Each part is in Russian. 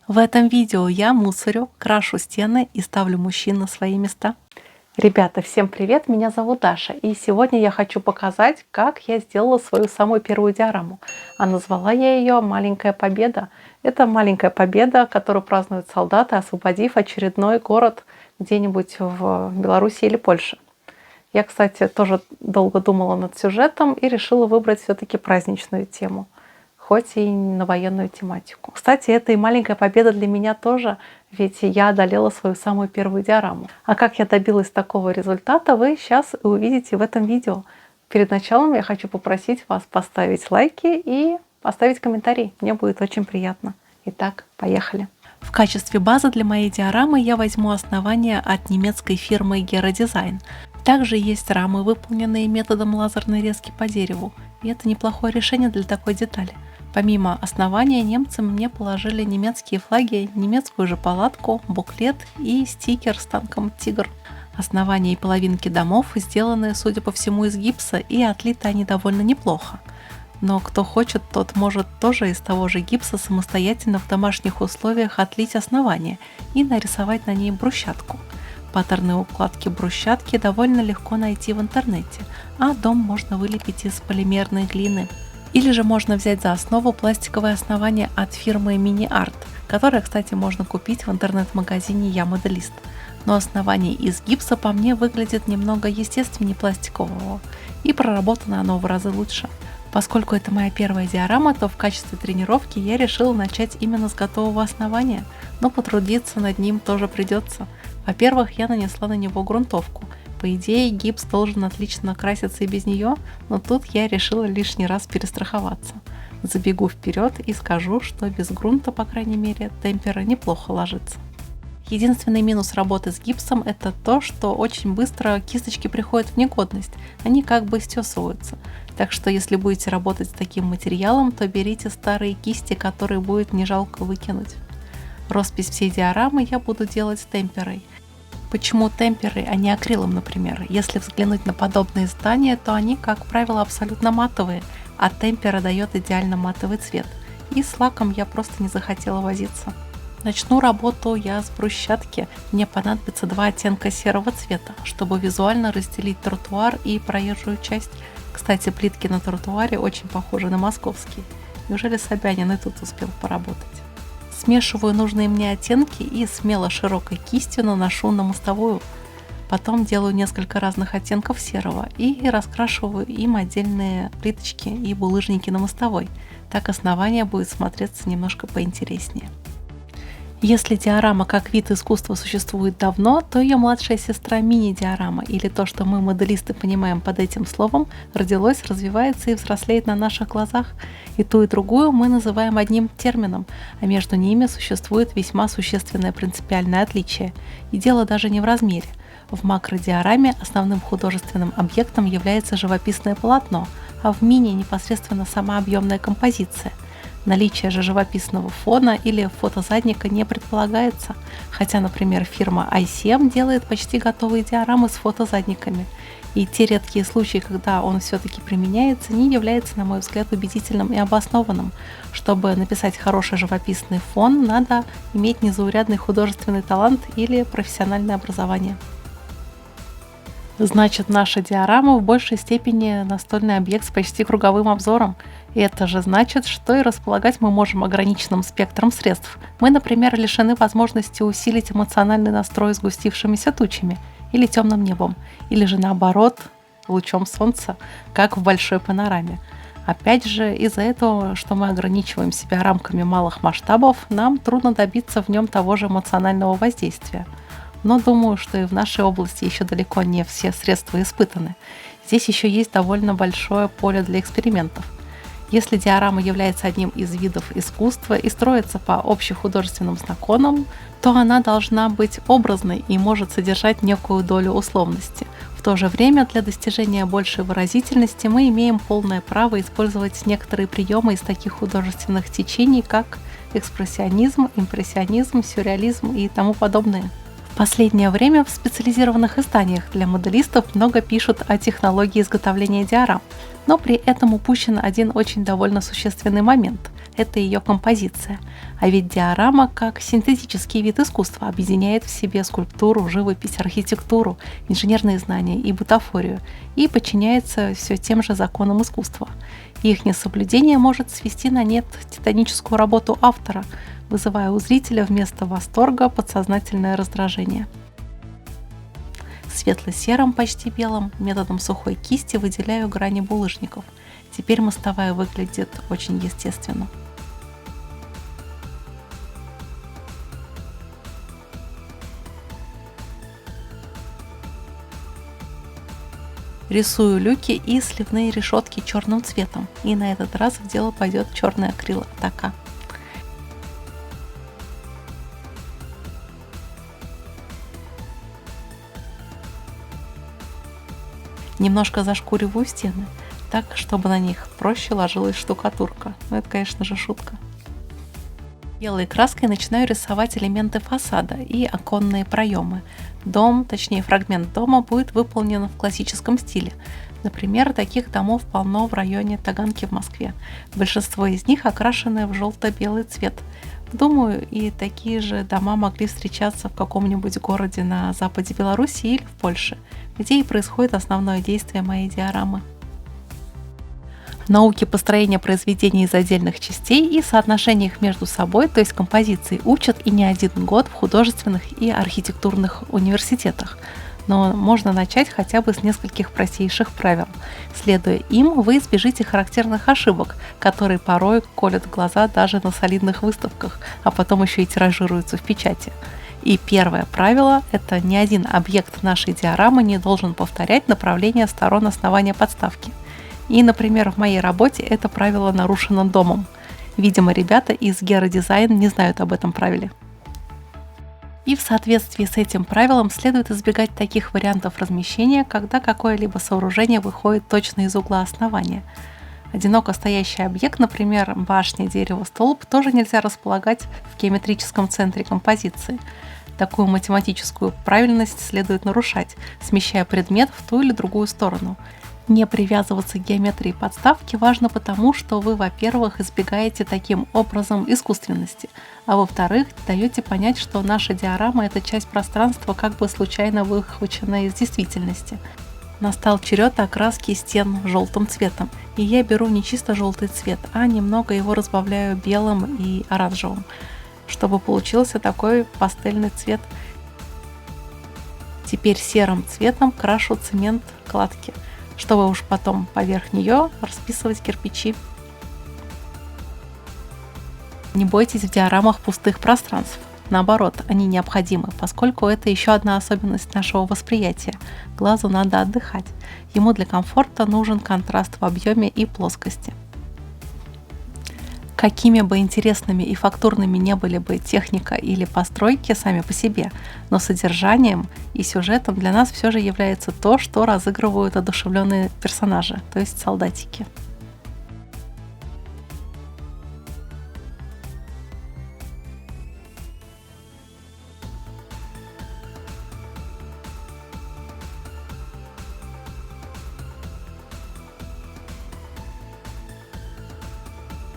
В этом видео я мусорю, крашу стены и ставлю мужчин на свои места. Ребята, всем привет! Меня зовут Даша, и сегодня я хочу показать, как я сделала свою самую первую диораму. А назвала я ее «Маленькая победа». Это маленькая победа, которую празднуют солдаты, освободив очередной город где-нибудь в Беларуси или Польше. Я, кстати, тоже долго думала над сюжетом и решила выбрать все-таки праздничную тему, хоть и на военную тематику. Кстати, это и маленькая победа для меня тоже, ведь я одолела свою самую первую диораму. А как я добилась такого результата, вы сейчас увидите в этом видео. Перед началом я хочу попросить вас поставить лайки и поставить комментарий. Мне будет очень приятно. Итак, поехали. В качестве базы для моей диорамы я возьму основание от немецкой фирмы Gera Design. Также есть рамы, выполненные методом лазерной резки по дереву, и это неплохое решение для такой детали. Помимо основания немцы мне положили немецкие флаги, немецкую же палатку, буклет и стикер с танком «Тигр». Основания и половинки домов сделаны, судя по всему, из гипса, и отлиты они довольно неплохо. Но кто хочет, тот может тоже из того же гипса самостоятельно в домашних условиях отлить основание и нарисовать на ней брусчатку. Паттерны укладки брусчатки довольно легко найти в интернете, а дом можно вылепить из полимерной глины. Или же можно взять за основу пластиковое основание от фирмы Mini Art, которое, кстати, можно купить в интернет-магазине Я Моделист. Но основание из гипса по мне выглядит немного естественнее пластикового, и проработано оно в разы лучше. Поскольку это моя первая диорама, то в качестве тренировки я решила начать именно с готового основания, но потрудиться над ним тоже придется. Во-первых, я нанесла на него грунтовку. По идее, гипс должен отлично краситься и без нее, но тут я решила лишний раз перестраховаться. Забегу вперед и скажу, что без грунта, по крайней мере, темпера неплохо ложится. Единственный минус работы с гипсом – это то, что очень быстро кисточки приходят в негодность, они как бы стесываются. Так что если будете работать с таким материалом, то берите старые кисти, которые будет не жалко выкинуть. Роспись всей диорамы я буду делать темперой. Почему темперой, а не акрилом, например? Если взглянуть на подобные здания, то они, как правило, абсолютно матовые, а темпера дает идеально матовый цвет. И с лаком я просто не захотела возиться. Начну работу я с брусчатки. Мне понадобится два оттенка серого цвета, чтобы визуально разделить тротуар и проезжую часть. Кстати, плитки на тротуаре очень похожи на московские. Неужели Собянин и тут успел поработать? Смешиваю нужные мне оттенки и смело широкой кистью наношу на мостовую. Потом делаю несколько разных оттенков серого и раскрашиваю им отдельные плиточки и булыжники на мостовой. Так основание будет смотреться немножко поинтереснее. Если диорама как вид искусства существует давно, то ее младшая сестра мини-диорама, или то, что мы, моделисты, понимаем под этим словом, родилось, развивается и взрослеет на наших глазах. И ту, и другую мы называем одним термином, а между ними существует весьма существенное принципиальное отличие. И дело даже не в размере. В макродиораме основным художественным объектом является живописное полотно, а в мини непосредственно сама объемная композиция. Наличие же живописного фона или фотозадника не предполагается, хотя, например, фирма ICM делает почти готовые диорамы с фотозадниками. И те редкие случаи, когда он все-таки применяется, не является, на мой взгляд, убедительным и обоснованным. Чтобы написать хороший живописный фон, надо иметь незаурядный художественный талант или профессиональное образование. Значит, наша диорама в большей степени настольный объект с почти круговым обзором. И это же значит, что и располагать мы можем ограниченным спектром средств. Мы, например, лишены возможности усилить эмоциональный настрой сгустившимися тучами или темным небом, или же наоборот, лучом солнца, как в большой панораме. Опять же, из-за этого, что мы ограничиваем себя рамками малых масштабов, нам трудно добиться в нем того же эмоционального воздействия. Но думаю, что и в нашей области еще далеко не все средства испытаны. Здесь еще есть довольно большое поле для экспериментов. Если диорама является одним из видов искусства и строится по общехудожественным законам, то она должна быть образной и может содержать некую долю условности. В то же время для достижения большей выразительности мы имеем полное право использовать некоторые приемы из таких художественных течений, как экспрессионизм, импрессионизм, сюрреализм и тому подобное. В последнее время в специализированных изданиях для моделистов много пишут о технологии изготовления диорам, но при этом упущен один очень довольно существенный момент. это ее композиция. А ведь диорама, как синтетический вид искусства, объединяет в себе скульптуру, живопись, архитектуру, инженерные знания и бутафорию, и подчиняется все тем же законам искусства. Их несоблюдение может свести на нет титаническую работу автора, вызывая у зрителя вместо восторга подсознательное раздражение. Светло-серым, почти белым, методом сухой кисти выделяю грани булыжников. Теперь мостовая выглядит очень естественно. Рисую люки и сливные решетки черным цветом. И на этот раз в дело пойдет черный акрил от АК. Немножко зашкуриваю стены, так, чтобы на них проще ложилась штукатурка. Но это, конечно же, шутка. Белой краской начинаю рисовать элементы фасада и оконные проемы. Дом, точнее фрагмент дома, будет выполнен в классическом стиле. Например, таких домов полно в районе Таганки в Москве. Большинство из них окрашены в желто-белый цвет. Думаю, и такие же дома могли встречаться в каком-нибудь городе на западе Беларуси или в Польше, где и происходит основное действие моей диорамы. Науки построения произведений из отдельных частей и соотношения их между собой, то есть композиции, учат и не один год в художественных и архитектурных университетах. Но можно начать хотя бы с нескольких простейших правил. Следуя им, вы избежите характерных ошибок, которые порой колят глаза даже на солидных выставках, а потом еще и тиражируются в печати. И первое правило – это ни один объект нашей диорамы не должен повторять направление сторон основания подставки. И, например, в моей работе это правило нарушено домом. Видимо, ребята из Геродизайн не знают об этом правиле. И в соответствии с этим правилом следует избегать таких вариантов размещения, когда какое-либо сооружение выходит точно из угла основания. Одиноко стоящий объект, например, башня, дерево, столб, тоже нельзя располагать в геометрическом центре композиции. Такую математическую правильность следует нарушать, смещая предмет в ту или другую сторону. Не привязываться к геометрии подставки важно потому, что вы, во-первых, избегаете таким образом искусственности, а во-вторых, даете понять, что наша диорама – это часть пространства, как бы случайно выхваченная из действительности. Настал черед окраски стен желтым цветом, и я беру не чисто желтый цвет, а немного его разбавляю белым и оранжевым, чтобы получился такой пастельный цвет. Теперь серым цветом крашу цемент кладки, чтобы уж потом поверх нее расписывать кирпичи. Не бойтесь в диорамах пустых пространств. Наоборот, они необходимы, поскольку это еще одна особенность нашего восприятия. Глазу надо отдыхать. Ему для комфорта нужен контраст в объеме и плоскости. Какими бы интересными и фактурными не были бы техника или постройки сами по себе, но содержанием и сюжетом для нас все же является то, что разыгрывают одушевленные персонажи, то есть солдатики.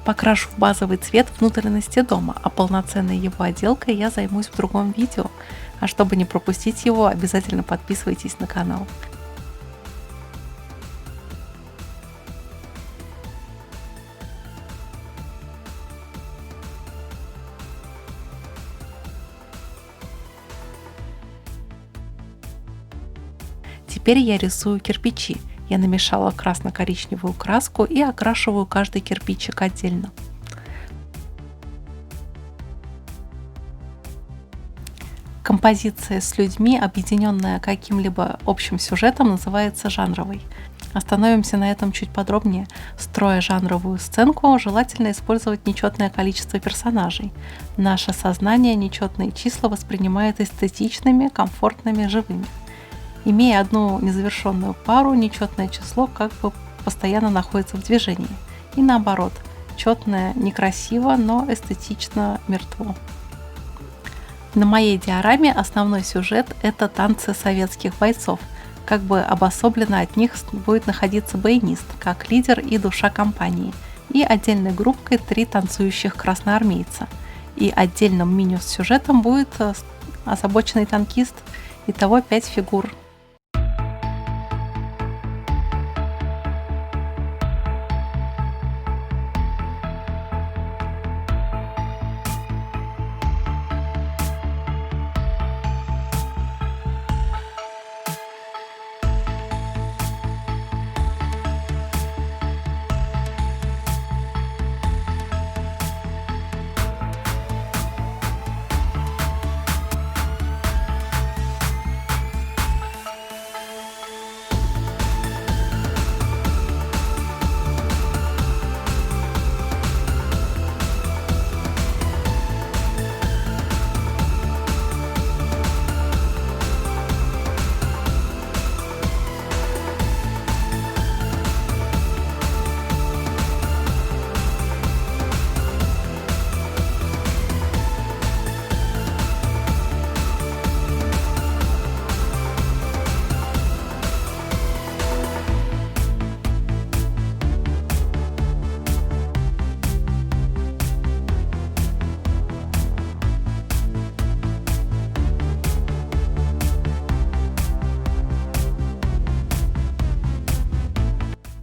Покрашу в базовый цвет внутренности дома, а полноценной его отделкой я займусь в другом видео. А чтобы не пропустить его, обязательно подписывайтесь на канал. Теперь я рисую кирпичи. Я намешала красно-коричневую краску и окрашиваю каждый кирпичик отдельно. Композиция с людьми, объединенная каким-либо общим сюжетом, называется жанровой. Остановимся на этом чуть подробнее. Строя жанровую сценку, желательно использовать нечетное количество персонажей. Наше сознание нечетные числа воспринимает эстетичными, комфортными, живыми. Имея одну незавершенную пару, нечетное число как бы постоянно находится в движении. И наоборот, четное некрасиво, но эстетично мертво. На моей диораме основной сюжет – это танцы советских бойцов. Как бы обособленно от них будет находиться баянист, как лидер и душа компании. и отдельной группкой 3 танцующих красноармейца. И отдельным мини-сюжетом будет озабоченный танкист. Итого 5 фигур.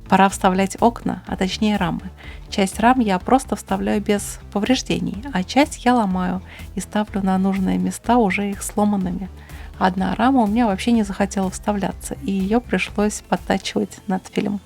Пора вставлять окна, а точнее рамы. Часть рам я просто вставляю без повреждений, а часть я ломаю и ставлю на нужные места уже их сломанными. Одна рама у меня вообще не захотела вставляться, и ее пришлось подтачивать над фильмом.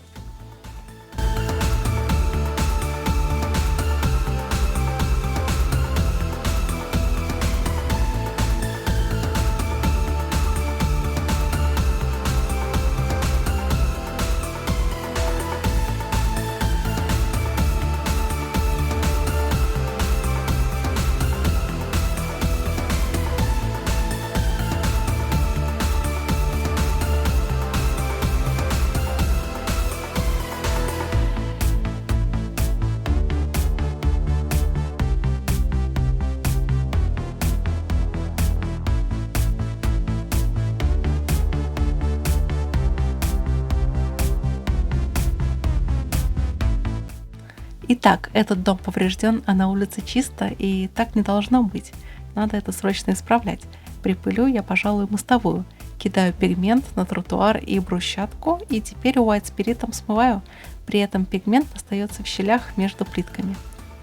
Итак, этот дом поврежден, а на улице чисто, и так не должно быть. Надо это срочно исправлять. Припылю я, пожалуй, мостовую. Кидаю пигмент на тротуар и брусчатку, и теперь White спиритом смываю. При этом пигмент остается в щелях между плитками.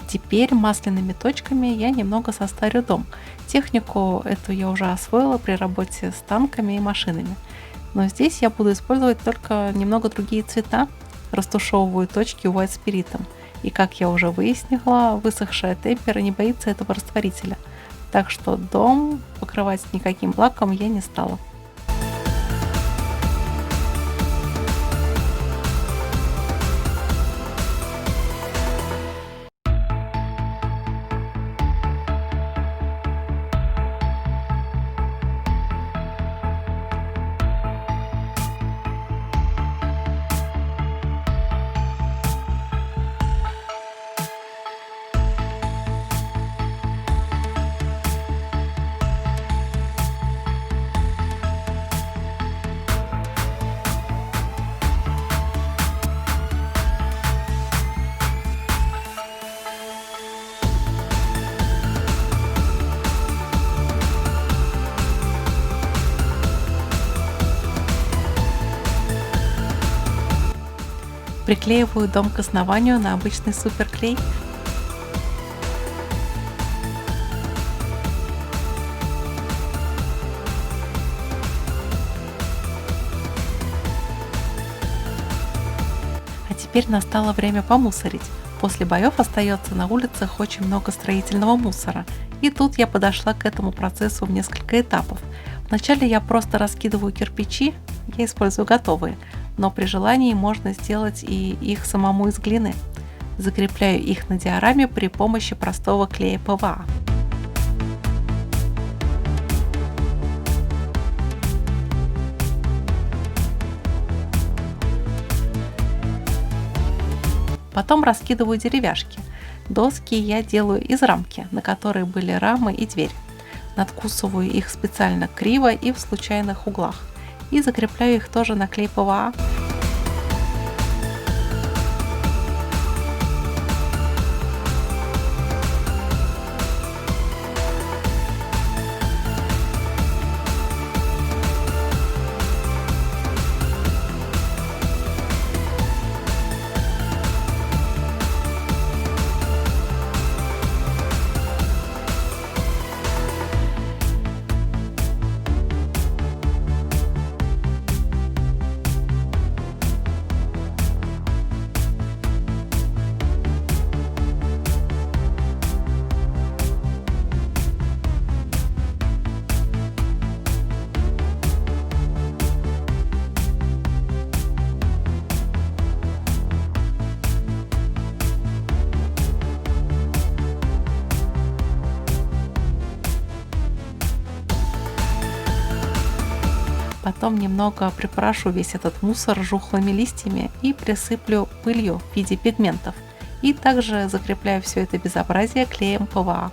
Теперь масляными точками я немного состарю дом. Технику эту я уже освоила при работе с танками и машинами. Но здесь я буду использовать только немного другие цвета. Растушевываю точки White спиритом. И, как я уже выяснила, высохшая темпера не боится этого растворителя. Так что дом покрывать никаким лаком я не стала. Приклеиваю дом к основанию на обычный суперклей. А теперь настало время помусорить. После боев остается на улицах очень много строительного мусора. И тут я подошла к этому процессу в несколько этапов. Вначале я просто раскидываю кирпичи, я использую готовые, но при желании можно сделать и их самому из глины. Закрепляю их на диораме при помощи простого клея ПВА. Потом раскидываю деревяшки. Доски я делаю из рамки, на которой были рамы и дверь. Надкусываю их специально криво и в случайных углах. И закрепляю их тоже на клей ПВА. Потом немного припрашу весь этот мусор жухлыми листьями и присыплю пылью в виде пигментов. И также закрепляю все это безобразие клеем ПВА.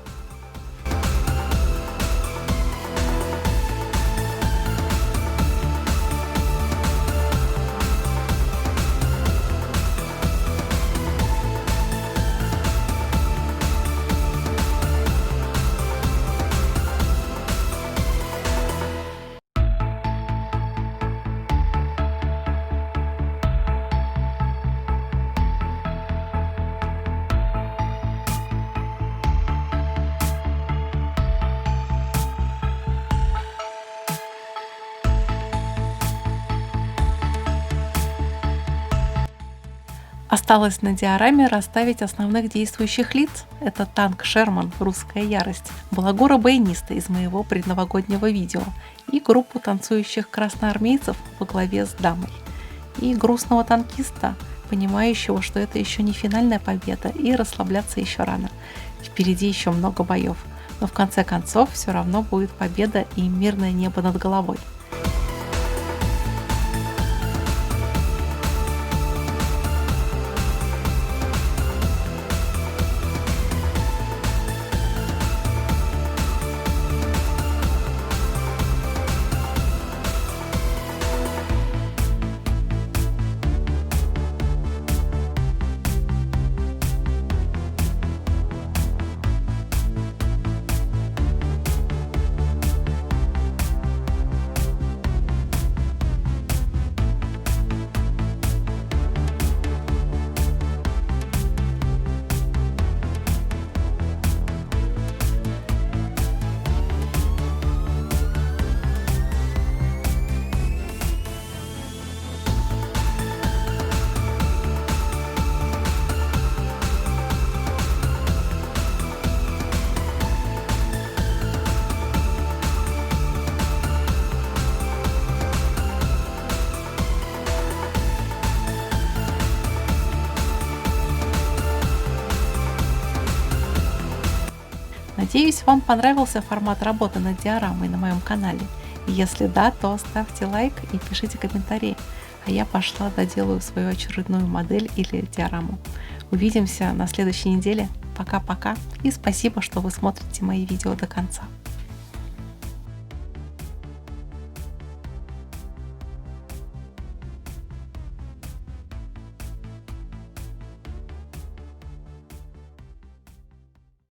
Осталось на диораме расставить основных действующих лиц. Это танк Шерман «Русская ярость», балагура-баяниста из моего предновогоднего видео и группу танцующих красноармейцев во главе с дамой. И грустного танкиста, понимающего, что это еще не финальная победа и расслабляться еще рано. Впереди еще много боев, но в конце концов все равно будет победа и мирное небо над головой. Надеюсь, вам понравился формат работы над диорамой на моем канале. И если да, то ставьте лайк и пишите комментарии. А я пошла доделаю свою очередную модель или диораму. Увидимся на следующей неделе. Пока-пока и спасибо, что вы смотрите мои видео до конца.